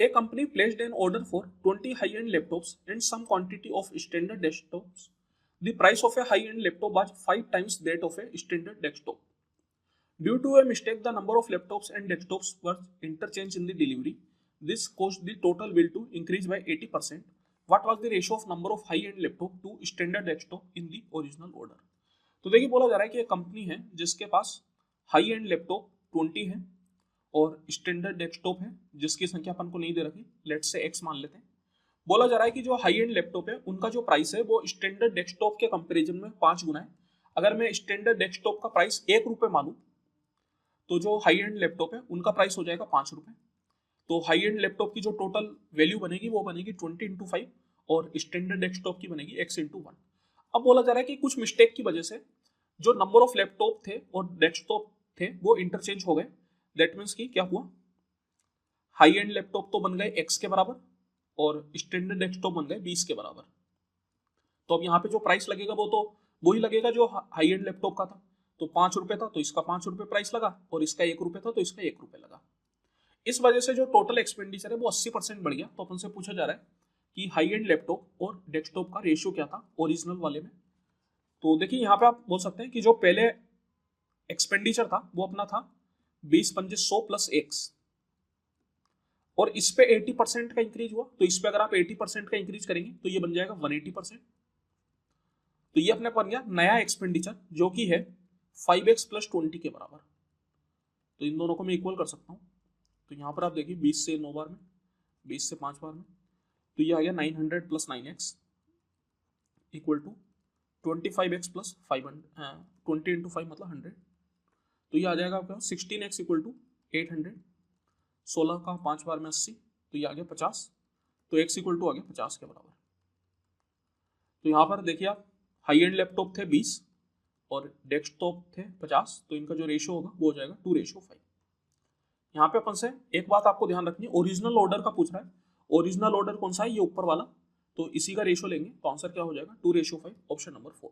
A company placed an order for 20 high-end laptops and some quantity of standard desktops. The price of a high-end laptop was 5 times that of a standard desktop. Due to a mistake, the number of laptops and desktops were interchanged in the delivery. This caused the total bill to increase by 80%. What was the ratio of number of high-end laptop to standard desktop in the original order? तो देखिए बोला जा रहा है कि एक company है जिसके पास हाई एंड लैपटॉप 20 है और स्टैंडर्ड डेस्कटॉप है जिसकी संख्या अपन को नहीं दे रखी, लेट्स से एक्स मान लेते हैं। बोला जा रहा है कि जो हाई एंड लैपटॉप है उनका जो प्राइस है वो स्टैंडर्ड डेस्कटॉप के कंपैरिजन में 5 गुना है। अगर मैं स्टैंडर्ड डेस्कटॉप का प्राइस 1 रुपये मानूं तो जो हाई एंड लैपटॉप है उनका प्राइस हो जाएगा 5 रुपये। तो हाई एंड लैपटॉप की जो टोटल वैल्यू बनेगी वो बनेगी 20 इंटू 5 और स्टैंडर्ड डेस्कटॉप की बनेगी x इंटू 1। अब बोला जा रहा है कि कुछ मिस्टेक की वजह से जो नंबर ऑफ लैपटॉप थे और डेस्कटॉप थे वो इंटरचेंज हो गए। दैट मीन्स कि क्या हुआ, हाई एंड लैपटॉप तो बन गए x के बराबर और स्टैंडर्ड डेस्कटॉप बन गए 20 के बराबर। तो अब यहाँ पे जो प्राइस लगेगा वो तो वही लगेगा जो हाई एंड लैपटॉप का था। तो 5 रुपये था तो इसका 5 रुपये प्राइस लगा और इसका 1 रुपये था तो इसका 1 रुपये लगा। इस वजह से जो टोटल एक्सपेंडिचर है वो 80% बढ़ गया। तो अपन से पूछा जा रहा है कि हाई एंड लैपटॉप और डेस्कटॉप का रेशियो क्या था ओरिजिनल वाले में। तो देखिए यहाँ पे आप बोल सकते हैं कि जो पहले एक्सपेंडिचर था वो अपना था 20 पंजे 100 प्लस एक्स और इस पे 80% का इंक्रीज हुआ। तो इस पे अगर आप 80% का इंक्रीज करेंगे तो ये बन जाएगा 180%। तो ये अपने बन गया नया एक्सपेंडिचर जो कि है 5x प्लस 20 के बराबर। तो इन दोनों को मैं इक्वल कर सकता हूँ। तो यहाँ पर आप देखिए 20 से 9 बार में, 20 से 5 बार में, तो ये आ गया 900 plus 9x equal to 25x plus 500, 20 into 5 मतलब 100। तो ये आ जाएगा आपका 16x इक्वल टू 800, 16 का 5 बार में 80, तो ये आ गया 50। तो x इक्वल टू आ गया 50 के बराबर। तो यहाँ पर देखिए आप हाई एंड लैपटॉप थे 20 और डेस्कटॉप थे 50, तो इनका जो रेशियो होगा वो हो जाएगा 2:5। यहाँ पे अपन से एक बात आपको ध्यान रखनी है, ओरिजिनल ऑर्डर का पूछ रहा है। ओरिजिनल ऑर्डर कौन सा है, ये ऊपर वाला, तो इसी का रेशियो लेंगे तो आंसर क्या हो जाएगा 2:5, ऑप्शन नंबर 4।